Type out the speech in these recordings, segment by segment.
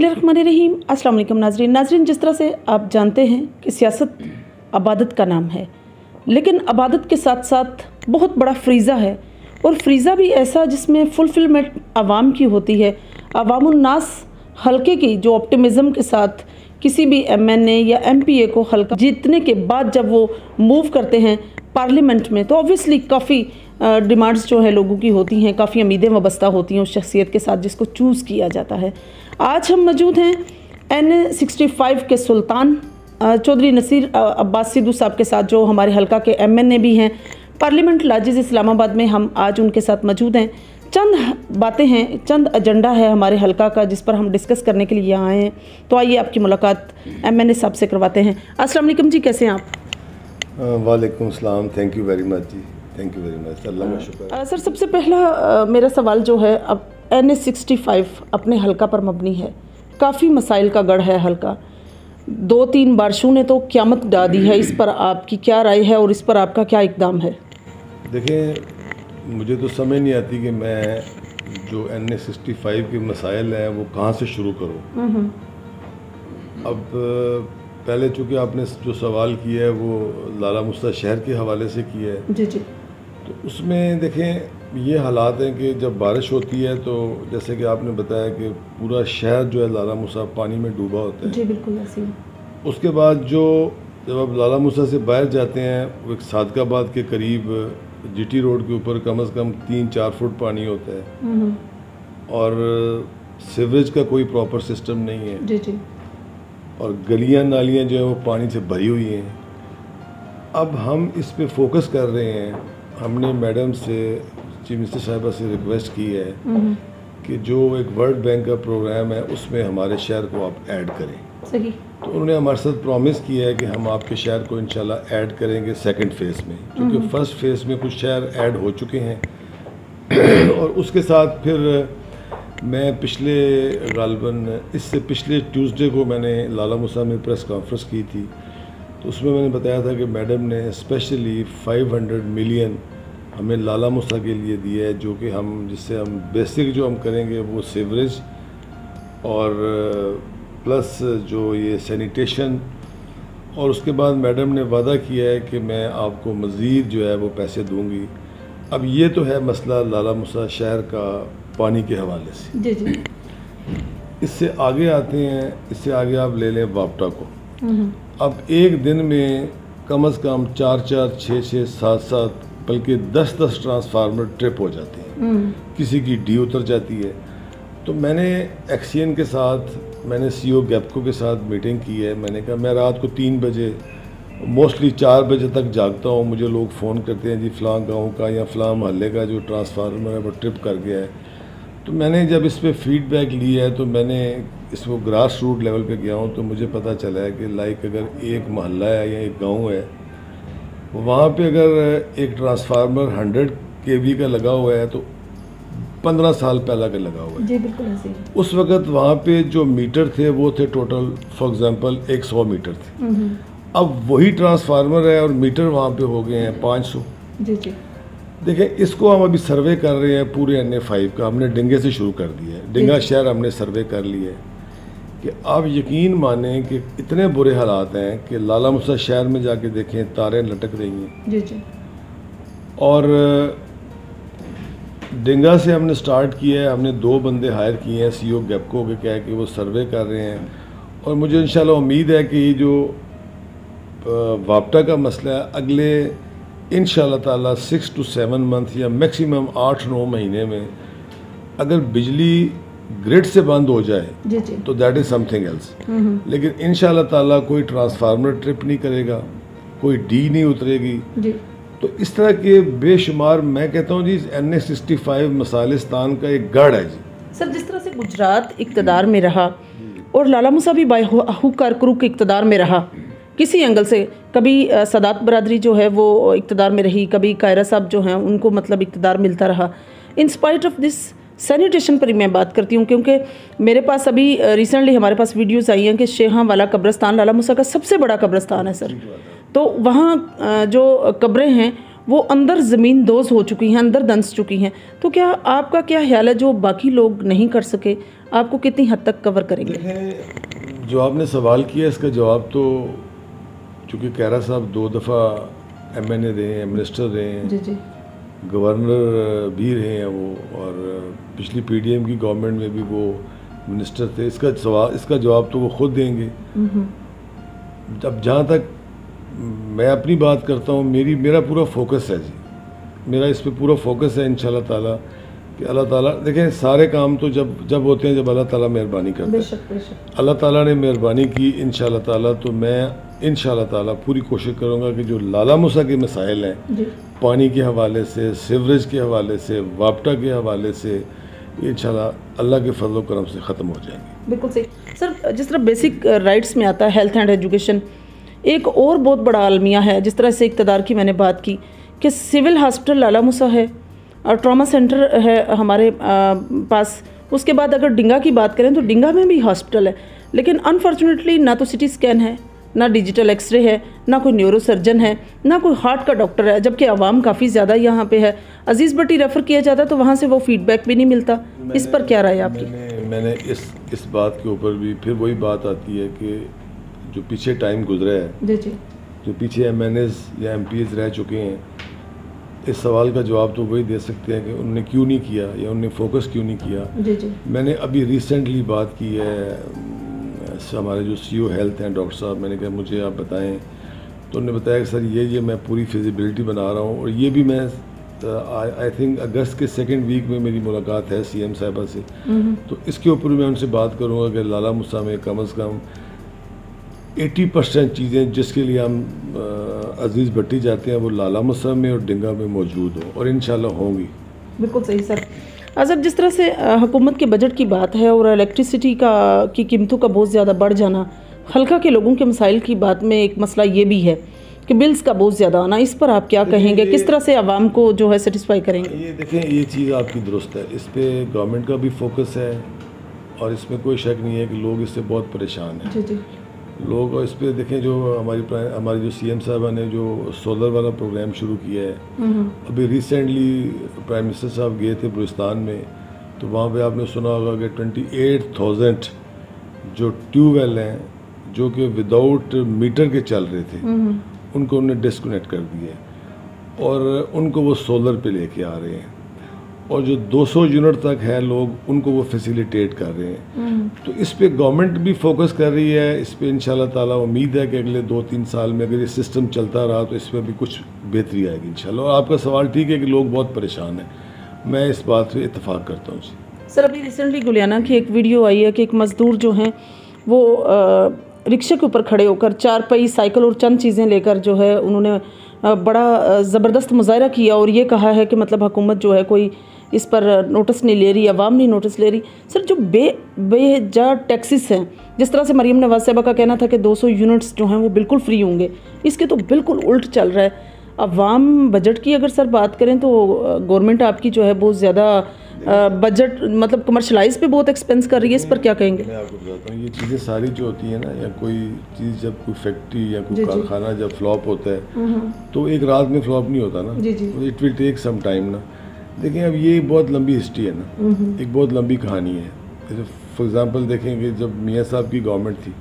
बिस्मिल्लाहिर्रहमानिर्रहीम। अस्सलाम वालेकुम नाज़रीन, जिस तरह से आप जानते हैं कि सियासत अबादत का नाम है, लेकिन अबादत के साथ साथ बहुत बड़ा फ्रीज़ा है, और फ्रीज़ा भी ऐसा जिसमें फुलफिलमेंट आवाम की होती है। अवामुन्नास हल्के की जो ऑप्टिमिज़म के साथ किसी भी MNA या MPA को हल्का जीतने के बाद जब वो मूव करते हैं पार्लियामेंट में, तो ऑब्वियसली काफ़ी डिमांड्स जो है लोगों की होती हैं, काफ़ी उम्मीदें वाबस्ता होती हैं उस शख्सियत के साथ जिसको चूज़ किया जाता है। आज हम मौजूद हैं NA65 के सुल्तान चौधरी नसीर अब्बास सिद्धू साहब के साथ, जो हमारे हल्का के MNA भी हैं पार्लियामेंट लाजिज़ इस्लामाबाद में। हम आज उनके साथ मौजूद हैं। चंद बातें हैं, चंद एजेंडा है हमारे हल्का का जिस पर हम डिस्कस करने के लिए यहाँ आए हैं। तो आइए आपकी मुलाकात MNA साहब से करवाते हैं। अस्सलाम वालेकुम जी, कैसे हैं आप? वालेकुम अस्सलाम, थैंक यू वेरी मच जी, thank you very much, Allah का शुक्र। सर, सबसे पहला मेरा सवाल जो है, अब NA65 अपने हल्का पर मबनी है, काफ़ी मसाइल का गढ़ है हल्का। 2-3 बारिशों ने तो क़यामत ढा दी है, इस पर आपकी क्या राय है और इस पर आपका क्या इक़दाम है? देखें, मुझे तो समझ नहीं आती कि मैं जो NA65 के मसाइल हैं वो कहाँ से शुरू करूँ। अब पहले चूँकि आपने जो सवाल किया है वो लाला मुस्ता शहर के हवाले से किया है जी जी, तो उसमें देखें ये हालात हैं कि जब बारिश होती है तो जैसे कि आपने बताया कि पूरा शहर जो है लाला मुसा पानी में डूबा होता है। जी बिल्कुल ऐसे ही। उसके बाद जब आप लाला मुसा से बाहर जाते हैं, वो एक सादकाबाद के करीब GT रोड के ऊपर कम से कम 3-4 फुट पानी होता है और सीवरेज का कोई प्रॉपर सिस्टम नहीं है। जी जी। और गलियां नालियां जो है वो पानी से भरी हुई हैं। अब हम इस पे फोकस कर रहे हैं। हमने मैडम से, चीफ मिनिस्टर साहिबा से रिक्वेस्ट की है कि जो एक वर्ल्ड बैंक का प्रोग्राम है उसमें हमारे शहर को आप ऐड करें। सही। तो उन्होंने हमारे साथ प्रॉमिस किया है कि हम आपके शहर को इंशाल्लाह ऐड करेंगे सेकंड फेज़ में, क्योंकि फर्स्ट फेज़ में कुछ शहर ऐड हो चुके हैं। और उसके साथ फिर मैं गालिबन इससे पिछले ट्यूसडे को मैंने लाला मुसा में प्रेस कॉन्फ्रेंस की थी, तो उसमें मैंने बताया था कि मैडम ने स्पेशली 500 मिलियन हमें लाला मुसा के लिए दिया है, जो कि जिससे हम बेसिक जो हम करेंगे वो सीवरेज और प्लस जो ये सैनिटेशन, और उसके बाद मैडम ने वादा किया है कि मैं आपको मज़ीद जो है वो पैसे दूंगी। अब ये तो है मसला लाला मुसा शहर का पानी के हवाले से। जी जी। इससे आगे आते हैं, इससे आगे आप ले लें वापटा को। अब एक दिन में कम से कम 4-4, 6-6, 7-7 बल्कि 10-10 ट्रांसफार्मर ट्रिप हो जाते हैं। किसी की डी उतर जाती है। तो मैंने एक्सीएन के साथ, मैंने CO गैपको के साथ मीटिंग की है। मैंने कहा मैं रात को 3 बजे मोस्टली 4 बजे तक जागता हूँ, मुझे लोग फ़ोन करते हैं जी फ़लाँ गाँव का या फ़लाँ महल्ले का जो ट्रांसफार्मर है वो ट्रिप कर गया है। तो मैंने जब इस पर फीडबैक लिया है तो मैंने इसको ग्रास रूट लेवल पे गया हूँ, तो मुझे पता चला है कि लाइक अगर एक महल्ला है या एक गांव है, वहाँ पे अगर एक ट्रांसफार्मर 100 kV का लगा हुआ है तो 15 साल पहला का लगा हुआ है। जी बिल्कुल ऐसे ही। उस वक़्त वहाँ पे जो मीटर थे वो थे टोटल फॉर एग्ज़ाम्पल 100 मीटर थे। अब वही ट्रांसफार्मर है और मीटर वहाँ पे हो गए हैं 500। जी जी। देखिए, इसको हम अभी सर्वे कर रहे हैं पूरे NA5 का। हमने डिंगे से शुरू कर दिया है, डिंगा शहर हमने सर्वे कर लिया है कि आप यकीन मानें कि इतने बुरे हालात हैं कि लाला मुसा शहर में जाके देखें तारें लटक रही हैं। जी जी। और डिंगा से हमने स्टार्ट किया है, हमने 2 बंदे हायर किए हैं CO गैपको के, क्या है कि वो सर्वे कर रहे हैं। और मुझे इंशाल्लाह उम्मीद है कि जो वापटा का मसला है अगले इंशाल्लाह ताला 6 to 7 मंथ या मैक्सिमम 8-9 महीने में अगर बिजली ग्रिड से बंद हो जाए जी जी। तो दैट इज़ समथिंग एल्स। लेकिन इंशाल्लाह ताला कोई ट्रांसफार्मर ट्रिप नहीं करेगा, कोई डी नहीं उतरेगी जी। तो इस तरह के बेशुमार, मैं कहता हूँ जी, NA65 मसालिस्तान का एक गढ़ है जी। सर, जिस तरह से गुजरात इक़्तिदार में रहा और लाला मुसा भी बाहुकार क्रूक इक़्तिदार में रहा, किसी एंगल से कभी सदात बरादरी जो है वो इक़्तिदार में रही, कभी कायरा साहब जो हैं उनको मतलब इक़्तिदार मिलता रहा। In spite of this sanitation पर मैं बात करती हूँ, क्योंकि मेरे पास अभी रिसेंटली हमारे पास वीडियोस आई हैं कि शेहा वाला कब्रस्तान लाला मुसा का सबसे बड़ा कब्रस्तान है सर। तो वहाँ जो कब्रें हैं वो अंदर ज़मीन दोज़ हो चुकी हैं, अंदर दंस चुकी हैं। तो क्या आपका क्या ख्याल है, जो बाकी लोग नहीं कर सके, आपको कितनी हद तक कवर करेंगे? देखें, जो आपने सवाल किया इसका जवाब तो, चूँकि खैरा साहब 2 दफ़ा MNA रहे हैं, मिनिस्टर रहे हैं, जी जी, गवर्नर भी रहे हैं वो, और पिछली PDM की गवर्नमेंट में भी वो मिनिस्टर थे। इसका जवाब तो वो खुद देंगे। अब जहाँ तक मैं अपनी बात करता हूँ, मेरा पूरा फोकस है जी, मेरा इस पे पूरा फोकस है इंशाल्लाह ताला कि अल्लाह ताला, देखें सारे काम तो जब होते हैं जब अल्लाह ताला मेहरबानी करता है। बेशक। अल्लाह ताला ने मेहरबानी की इंशाल्लाह ताला, तो मैं इंशाल्लाह ताला पूरी कोशिश करूँगा कि जो लाला मूसा के मसाइल हैं, पानी के हवाले से, सीवरेज के हवाले से, वापटा के हवाले से, इंशाल्लाह अल्लाह के फजल करम से ख़त्म हो जाएंगे। बिल्कुल सही सर। जिस तरह बेसिक राइट्स में आता है हेल्थ एंड एजुकेशन, एक और बहुत बड़ा अलमिया है। जिस तरह से इक़्तिदार की मैंने बात की कि सिविल हॉस्पिटल लाला मूसा है और ट्रॉमा सेंटर है हमारे पास। उसके बाद अगर डिंगा की बात करें तो डिंगा में भी हॉस्पिटल है, लेकिन अनफॉर्चुनेटली ना तो CT स्कैन है, ना डिजिटल एक्सरे है, ना कोई न्यूरो सर्जन है, ना कोई हार्ट का डॉक्टर है, जबकि आवाम काफ़ी ज़्यादा यहाँ पे है। अजीज़ भट्टी रेफ़र किया जाता है तो वहाँ से वो फीडबैक भी नहीं मिलता। इस पर क्या राय आपकी? मैंने इस बात के ऊपर भी फिर वही बात आती है कि जो पीछे टाइम गुजरा है, जी, जो पीछे MNAs या MPs रह चुके हैं, इस सवाल का जवाब तो वही दे सकते हैं कि उन्होंने क्यों नहीं किया या उन्होंने फोकस क्यों नहीं किया। जी। मैंने अभी रिसेंटली बात की है हमारे जो CEO हेल्थ हैं डॉक्टर साहब, मैंने कहा मुझे आप बताएं, तो उन्होंने बताया कि सर ये मैं पूरी फिजिबिलिटी बना रहा हूँ, और ये भी मैं आई थिंक अगस्त के 2nd वीक में मेरी मुलाकात है CM साहिबा से, तो इसके ऊपर मैं उनसे बात करूँगा कि लाला मूसा में कम से कम 80% चीज़ें जिसके लिए हम अजीज़ भट्टी जाते हैं वो लाला मूसा में और डिंगा में मौजूद हो, और इंशाल्लाह होंगी। बिल्कुल सही सर। अजब जिस तरह से हुकूमत के बजट की बात है और इलेक्ट्रिसिटी की कीमतों का बहुत ज़्यादा बढ़ जाना, हल्का के लोगों के मसाइल की बात में एक मसला ये भी है कि बिल्स का बहुत ज़्यादा आना, इस पर आप क्या कहेंगे? किस तरह से आवाम को जो है सेटिस्फाई करेंगे? ये देखें, ये चीज़ आपकी दुरुस्त है, इस पर गवर्नमेंट का भी फोकस है और इसमें कोई शक नहीं है कि लोग इससे बहुत परेशान हैं। जी। लोग इस पर देखें, जो हमारी जो CM साहबा ने जो सोलर वाला प्रोग्राम शुरू किया है, अभी रिसेंटली प्राइम मिनिस्टर साहब गए थे बलूचिस्तान में, तो वहाँ पे आपने सुना होगा कि 28,000 जो ट्यूबवेल हैं जो कि विदाउट मीटर के चल रहे थे, उनको उन्होंने डिस्कनेक्ट कर दिए और उनको वो सोलर पे लेके आ रहे हैं, और जो 200 यूनिट तक है लोग उनको वो फैसिलिटेट कर रहे हैं। तो इस पे गवर्नमेंट भी फोकस कर रही है। इस पे इंशाल्लाह ताला उम्मीद है कि अगले 2-3 साल में अगर ये सिस्टम चलता रहा तो इसमें भी कुछ बेहतरी आएगी इंशाल्लाह। और आपका सवाल ठीक है कि लोग बहुत परेशान हैं, मैं इस बात से इत्तेफाक करता हूँ। सर, अभी रिसेंटली गुलियाना की एक वीडियो आई है कि एक मज़दूर जो हैं वो रिक्शे के ऊपर खड़े होकर 4 पहिया साइकिल और चंद चीज़ें लेकर जो है उन्होंने बड़ा ज़बरदस्त मुजाहरा किया और ये कहा है कि मतलब हुकूमत जो है कोई इस पर नोटिस नहीं ले रही, अवाम नहीं नोटिस ले रही। सर, जो बेजा टैक्सेस हैं, जिस तरह से मरीम नवाज साहबा का कहना था कि 200 यूनिट्स जो हैं वो बिल्कुल फ्री होंगे, इसके तो बिल्कुल उल्ट चल रहा है। अवाम बजट की अगर सर बात करें तो गवर्नमेंट आपकी जो है बहुत ज़्यादा बजट मतलब कमर्शलाइज पे बहुत एक्सपेंस कर रही है, इस पर क्या कहेंगे? मैं आपको बताता हूँ, ये चीज़ें सारी जो होती हैं ना, या कोई चीज़ जब कोई फैक्ट्री या कोई कारखाना जब फ्लॉप होता है तो एक रात में फ्लॉप नहीं होता ना, it will take some time ना। देखिए, अब ये बहुत लंबी हिस्ट्री है ना, एक बहुत लंबी कहानी है। जैसे फॉर एग्जांपल देखेंगे, जब मियाँ साहब की गवर्नमेंट थी,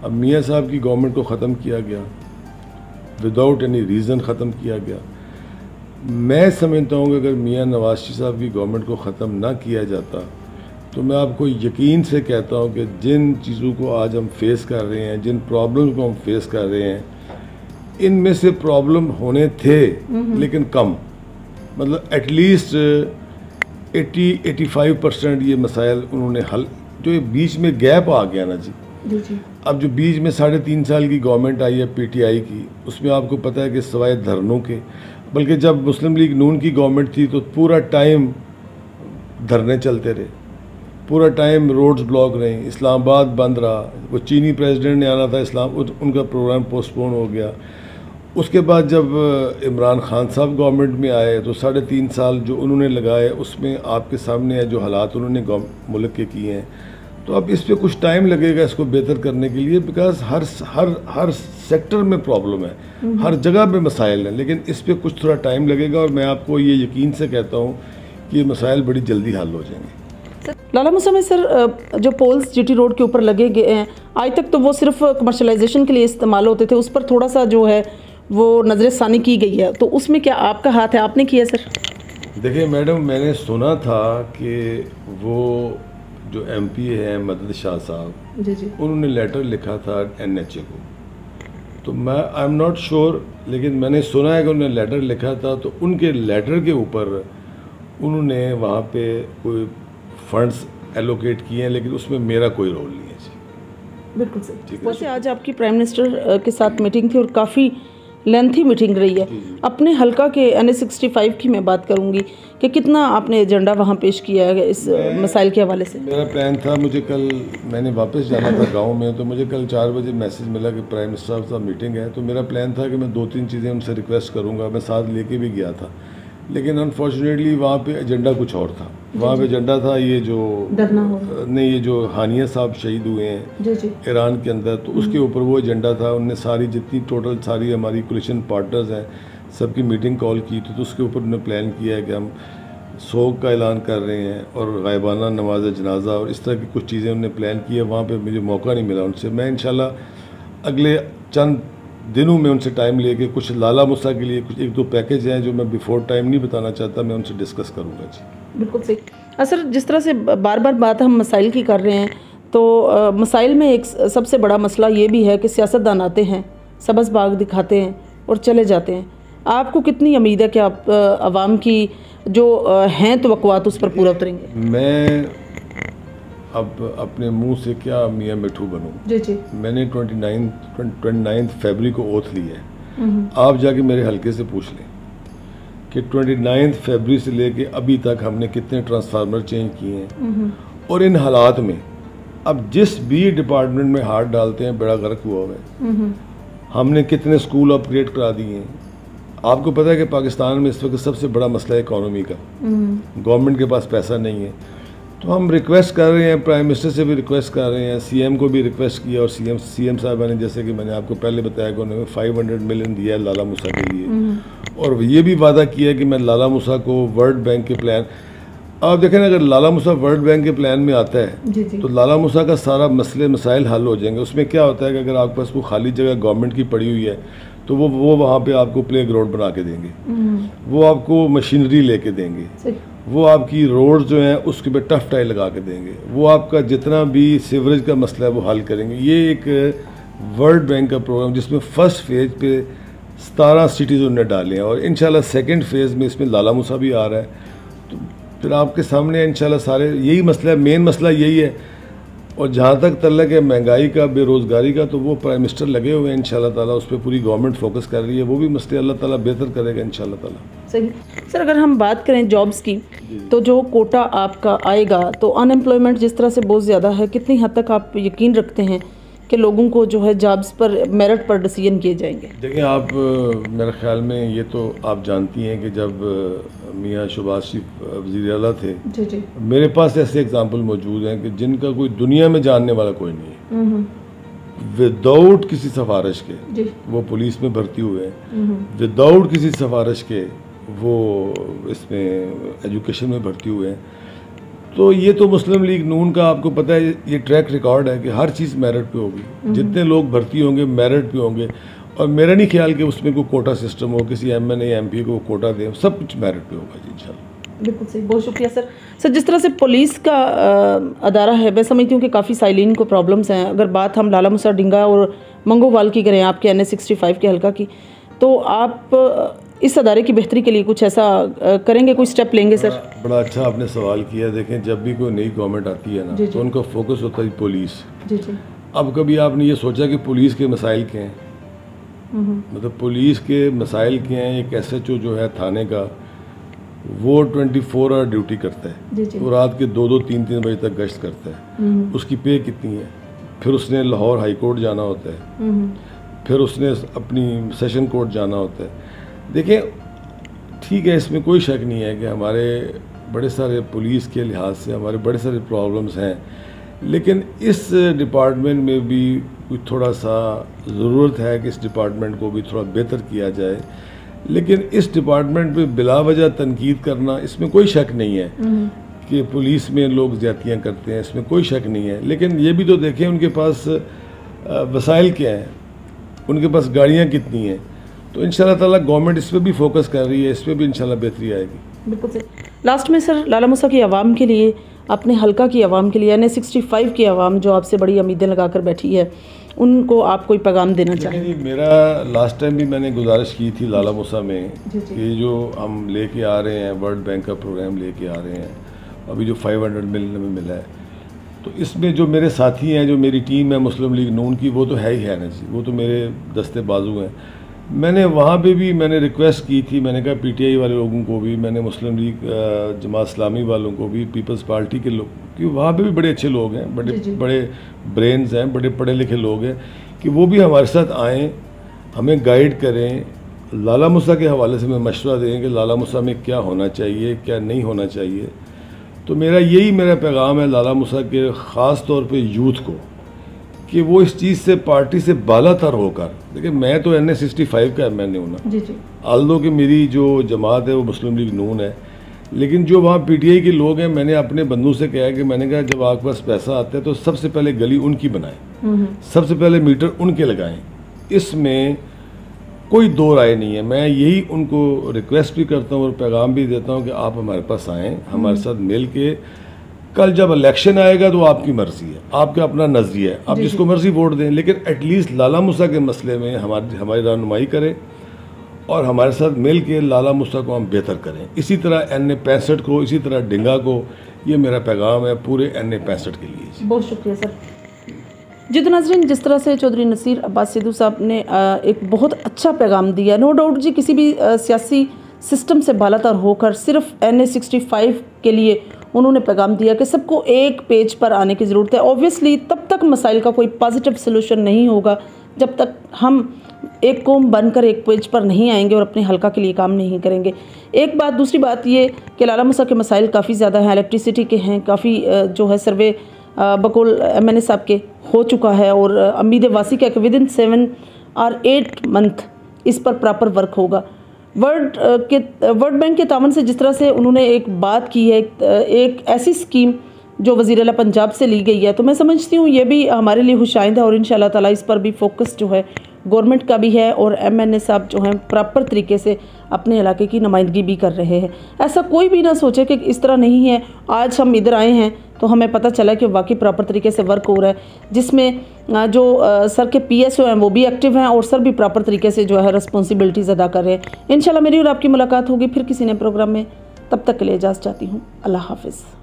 अब मियाँ साहब की गवर्नमेंट को ख़त्म किया गया विदाउट एनी रीज़न, ख़त्म किया गया। मैं समझता हूँ कि अगर मियाँ नवाज शरीफ साहब की गवर्नमेंट को ख़त्म ना किया जाता तो मैं आपको यकीन से कहता हूँ कि जिन चीज़ों को आज हम फेस कर रहे हैं, जिन प्रॉब्लम्स को हम फेस कर रहे हैं, इनमें से प्रॉब्लम होने थे लेकिन कम, मतलब एटलीस्ट 80-85% ये मसाइल उन्होंने हल। जो ये बीच में गैप आ गया ना जी, अब जो बीच में 3.5 साल की गवर्नमेंट आई है PTI की, उसमें आपको पता है कि सवाए धरनों के, बल्कि जब मुस्लिम लीग नून की गवर्नमेंट थी तो पूरा टाइम धरने चलते रहे, पूरा टाइम रोड्स ब्लॉक रहे, इस्लामाबाद बंद रहा, वो चीनी प्रेसिडेंट ने आना था उनका प्रोग्राम पोस्टपोन हो गया। उसके बाद जब इमरान खान साहब गवर्नमेंट में आए तो 3.5 साल जो उन्होंने लगाए, उसमें आपके सामने है जो हालात उन्होंने मुल्क के किए हैं। तो अब इस पे कुछ टाइम लगेगा इसको बेहतर करने के लिए, बिकॉज हर सेक्टर में प्रॉब्लम है, हर जगह पे मसाइल हैं, लेकिन इस पे कुछ थोड़ा टाइम लगेगा और मैं आपको ये यकीन से कहता हूँ कि ये मसाइल बड़ी जल्दी हल हो जाएंगे। लाला मूसा में सर जो पोल्स जीटी रोड के ऊपर लगे गए हैं, आज तक तो वो सिर्फ कमर्शलाइजेशन के लिए इस्तेमाल होते थे, उस पर थोड़ा सा जो है वो नज़रसानी की गई है, तो उसमें क्या आपका हाथ है, आपने किया सर? देखिए मैडम, मैंने सुना था कि वो जो एमपी हैं मदद शाह साहब जी जी, उन्होंने लेटर लिखा था NHA को, तो मैं आई एम नॉट श्योर, लेकिन मैंने सुना है कि उन्होंने लेटर लिखा था, तो उनके लेटर के ऊपर उन्होंने वहाँ पे कोई फंड्स एलोकेट किए हैं, लेकिन उसमें मेरा कोई रोल नहीं है जी। बिल्कुल सर। वैसे आज आपकी प्राइम मिनिस्टर के साथ मीटिंग थी और काफ़ी लेंथी मीटिंग रही है। अपने हल्का के NH-65 की मैं बात करूंगी कि कितना आपने एजेंडा वहाँ पेश किया है इस मसाइल के हवाले से? मेरा प्लान था, मुझे कल मैंने वापस जाना था गांव में, तो मुझे कल 4 बजे मैसेज मिला कि प्राइम मिनिस्टर साहब मीटिंग है, तो मेरा प्लान था कि मैं 2-3 चीज़ें उनसे रिक्वेस्ट करूँगा, मैं साथ लेके भी गया था, लेकिन अनफॉर्चुनेटली वहाँ पे एजेंडा कुछ और था। वहाँ पे एजेंडा था ये जो नहीं, ये जो हानिया साहब शहीद हुए हैं ईरान के अंदर, तो उसके ऊपर वो एजेंडा था। उनने सारी जितनी टोटल सारी हमारी कोलिशन पार्टनर्स हैं सबकी मीटिंग कॉल की थी, तो उसके ऊपर उन्होंने प्लान किया है कि हम सोग का ऐलान कर रहे हैं और गायबाना नमाज जनाजा और इस तरह की कुछ चीज़ें उन्होंने प्लान की है। वहाँ पर मुझे मौका नहीं मिला उनसे, मैं इंशाल्लाह अगले चंद दिनों में उनसे टाइम लेके कुछ लाला मूसा के लिए कुछ 1-2 पैकेज हैं जो मैं बिफोर टाइम नहीं बताना चाहता, मैं उनसे डिस्कस करूंगा जी। बिल्कुल सही। सर, जिस तरह से बार बार बात हम मसाइल की कर रहे हैं, तो मसाइल में एक सबसे बड़ा मसला ये भी है कि सियासतदान आते हैं, सब्ज़ बाग दिखाते हैं और चले जाते हैं। आपको कितनी उम्मीद है कि आप आवाम की जो हैं तवक्कुआत उस पर पूरा उतरेंगे? मैं अब अपने मुंह से क्या मियाँ मिठू बनूं? जी जी। मैंने 29 फरवरी को ओथ ली है। आप जाके मेरे हल्के से पूछ लें कि 29 फरवरी से लेके अभी तक हमने कितने ट्रांसफार्मर चेंज किए हैं, और इन हालात में अब जिस भी डिपार्टमेंट में हाथ डालते हैं बड़ा गर्क हुआ हुआ है। हमने कितने स्कूल अपग्रेड करा दिए हैं। आपको पता है कि पाकिस्तान में इस वक्त सबसे बड़ा मसला है इकोनॉमी का, गवर्नमेंट के पास पैसा नहीं है, तो हम रिक्वेस्ट कर रहे हैं, प्राइम मिनिस्टर से भी रिक्वेस्ट कर रहे हैं, सीएम को भी रिक्वेस्ट किया, और सीएम साहब ने, जैसे कि मैंने आपको पहले बताया कि उन्होंने 500 मिलियन दिया है लाला मूसा के लिए, और ये भी वादा किया है कि मैं लाला मूसा को वर्ल्ड बैंक के प्लान, आप देखें अगर लाला मूसा वर्ल्ड बैंक के प्लान में आता है तो लाला मूसा का सारा मसले मसाइल हल हो जाएंगे। उसमें क्या होता है कि अगर आपके पास वो खाली जगह गवर्नमेंट की पड़ी हुई है तो वो वहाँ पे आपको प्ले ग्राउंड बना के देंगे, वो आपको मशीनरी लेके देंगे, वो आपकी रोड जो हैं उसके पे टफ टाइल लगा के देंगे, वो आपका जितना भी सीवरेज का मसला है वो हल करेंगे। ये एक वर्ल्ड बैंक का प्रोग्राम जिसमें फर्स्ट फेज पे 17 सिटीज़ उन्होंने डाले हैं, और इंशाल्लाह सेकंड फेज़ में इसमें लाला मूसा भी आ रहा है। तो फिर आपके सामने इंशाल्लाह सारे यही मसला है, मेन मसला यही है। और जहाँ तक तल्लक है महंगाई का, बेरोज़गारी का, तो वो प्राइम मिनिस्टर लगे हुए हैं इंशाल्लाह ताला, उस पर पूरी गवर्नमेंट फोकस कर रही है, वो भी मसले अल्लाह ताला बेहतर करेगा इंशाल्लाह ताला। सही। सर, अगर हम बात करें जॉब्स की, तो जो कोटा आपका आएगा, तो अनएम्प्लॉयमेंट जिस तरह से बहुत ज़्यादा है, कितनी हद तक आप यकीन रखते हैं कि लोगों को जो है जॉब्स पर मेरिट पर डिसीजन किए जाएंगे? देखिए आप, मेरे ख्याल में ये तो आप जानती हैं कि जब मियाँ शहबाज शरीफ वज़ीर आला थे, जी, मेरे पास ऐसे एग्जाम्पल मौजूद हैं कि जिनका कोई दुनिया में जानने वाला कोई नहीं है, विदाउट किसी सिफारिश के वो पुलिस में भर्ती हुए हैं, विदाउट किसी सिफारिश के वो इसमें एजुकेशन में भर्ती हुए हैं। तो ये तो मुस्लिम लीग नून का आपको पता है ये ट्रैक रिकॉर्ड है कि हर चीज़ मेरिट पे होगी, जितने लोग भर्ती होंगे मेरिट पे होंगे, और मेरा नहीं ख्याल कि उसमें कोई कोटा सिस्टम हो, किसी MNA MP को कोटा दे, सब कुछ मेरिट पे होगा जी इंशाल्लाह। बिल्कुल सही, बहुत शुक्रिया सर। सर, जिस तरह से पुलिस का अदारा है, मैं समझती हूँ कि काफ़ी साइलिन को प्रॉब्लम्स हैं। अगर बात हम लाला मूसा डिंगा और मंगोवाल की करें, आपके NH-65 के हल्का की, तो आप इस अदारे की बेहतरी के लिए कुछ ऐसा करेंगे, कोई स्टेप लेंगे? सर, बड़ा अच्छा आपने सवाल किया। देखें, जब भी कोई नई गवर्नमेंट आती है ना, तो उनका फोकस होता है पुलिस। अब कभी आपने ये सोचा कि पुलिस के मसाइल क्या हैं? मतलब पुलिस के मसाइल क्या हैं? एक SHO जो है थाने का, वो 24 आवर ड्यूटी करता है, वो रात के 2-2, 3-3 बजे तक गश्त करता है, उसकी पे कितनी है? फिर उसने लाहौर हाई कोर्ट जाना होता है, फिर उसने अपनी सेशन कोर्ट जाना होता है। देखिए, ठीक है, इसमें कोई शक नहीं है कि हमारे बड़े सारे पुलिस के लिहाज से हमारे बड़े सारे प्रॉब्लम्स हैं, लेकिन इस डिपार्टमेंट में भी कुछ थोड़ा सा ज़रूरत है कि इस डिपार्टमेंट को भी थोड़ा बेहतर किया जाए। लेकिन इस डिपार्टमेंट पे बिलावजह तनकीद करना, इसमें कोई शक नहीं है कि पुलिस में लोग ज़्यादतियाँ करते हैं, इसमें कोई शक नहीं है। लेकिन ये भी तो देखें उनके पास वसाइल क्या हैं, उनके पास गाड़ियाँ कितनी हैं। तो इंशाल्लाह ताला गवर्नमेंट इस पर भी फोकस कर रही है, इस पर भी इंशाल्लाह बेहतरी आएगी। बिल्कुल सही। लास्ट में सर, लाला मूसा की आवाम के लिए, अपने हल्का की आवाम के लिए, यानी 65 की आवाम जो आपसे बड़ी उम्मीदें लगा कर बैठी है, उनको आप कोई पैगाम देना चाहेंगे? मेरा लास्ट टाइम भी मैंने गुजारिश की थी लाला मूसा में कि जो हम लेके आ रहे हैं, वर्ल्ड बैंक का प्रोग्राम लेके आ रहे हैं, अभी जो 500 मिलियन में मिला है, तो इसमें जो मेरे साथी हैं, जो मेरी टीम है मुस्लिम लीग नून की, वो तो है ही है ना जी, वो तो मेरे दस्ते बाजू हैं। मैंने वहाँ पे भी मैंने रिक्वेस्ट की थी, मैंने कहा पीटीआई वाले लोगों को भी, मैंने मुस्लिम लीग जमात इस्लामी वालों को भी, पीपल्स पार्टी के लोग, क्योंकि वहाँ पे भी बड़े अच्छे लोग हैं, बड़े ब्रेन्स हैं, बड़े पढ़े लिखे लोग हैं, कि वो भी हमारे साथ आएँ, हमें गाइड करें। लाला मूसा के हवाले से मैं मशवरा दें कि लाला मूसा में क्या होना चाहिए, क्या नहीं होना चाहिए। तो मेरा पैगाम है लाला मूसा के ख़ास तौर पे यूथ को, कि वो इस चीज़ से, पार्टी से बालातर होकर, देखिए मैं तो NA 65 का मैंने हूँ ना, आल्दो कि मेरी जो जमात है वो मुस्लिम लीग नून है, लेकिन जो वहाँ PTI के लोग हैं, मैंने अपने बंधु से कहा कि मैंने कहा जब आपके पास पैसा आता है तो सबसे पहले गली उनकी बनाएं, सबसे पहले मीटर उनके लगाएं, इसमें कोई दो राय नहीं है। मैं यही उनको रिक्वेस्ट भी करता हूँ और पैगाम भी देता हूँ कि आप हमारे पास आएँ, हमारे साथ मिल के, कल जब इलेक्शन आएगा तो आपकी मर्जी है, आपका अपना नजरिया है, आप जिसको मर्जी वोट दें, लेकिन एटलीस्ट लाला मूसा के मसले में हमारी रहनुमाई करें और हमारे साथ मिल के लाला मूसा को हम बेहतर करें। इसी तरह NA 65 को, इसी तरह डिंगा को, ये मेरा पैगाम है पूरे NA 65 के लिए। बहुत शुक्रिया सर। जी तो नाज़रीन, जिस तरह से चौधरी नसीर अब्बास सिद्धू साहब ने एक बहुत अच्छा पैगाम दिया, नो डाउट जी, किसी भी सियासी सिस्टम से बालातर होकर सिर्फ NA 65 के लिए उन्होंने पैगाम दिया कि सबको एक पेज पर आने की ज़रूरत है। ऑब्वियसली तब तक मसाइल का कोई पॉजिटिव सोल्यूशन नहीं होगा जब तक हम एक कौम बनकर एक पेज पर नहीं आएंगे और अपने हल्का के लिए काम नहीं करेंगे। एक बात। दूसरी बात ये कि लाला मूसा के मसाइल काफ़ी ज़्यादा हैं, इलेक्ट्रिसिटी के हैं, काफ़ी जो है सर्वे बकौल MNA साहब के हो चुका है और उम्मीद वासी का कि विदिन 7 और 8 मंथ इस पर प्रॉपर वर्क होगा। वर्ल्ड बैंक के तावन से जिस तरह से उन्होंने एक बात की है, एक ऐसी स्कीम जो वज़ीर आला पंजाब से ली गई है, तो मैं समझती हूँ ये भी हमारे लिए खुशाइंद है और इंशाल्लाह ताला इस पर भी फोकस जो है गवर्नमेंट का भी है और MNA साहब जो हैं प्रॉपर तरीके से अपने इलाके की नुमाइंदगी भी कर रहे हैं। ऐसा कोई भी ना सोचे कि इस तरह नहीं है। आज हम इधर आए हैं तो हमें पता चला कि वाकई प्रॉपर तरीके से वर्क हो रहा है, जिसमें जो सर के PSO हैं वो भी एक्टिव हैं और सर भी प्रॉपर तरीके से जो है रिस्पॉन्सिबिलिटीज़ अदा कर रहे हैं। इंशाल्लाह मेरी और आपकी मुलाकात होगी फिर किसी नए प्रोग्राम में। तब तक के लिए इजाज़त चाहती हूँ। अल्लाह हाफ़िज़।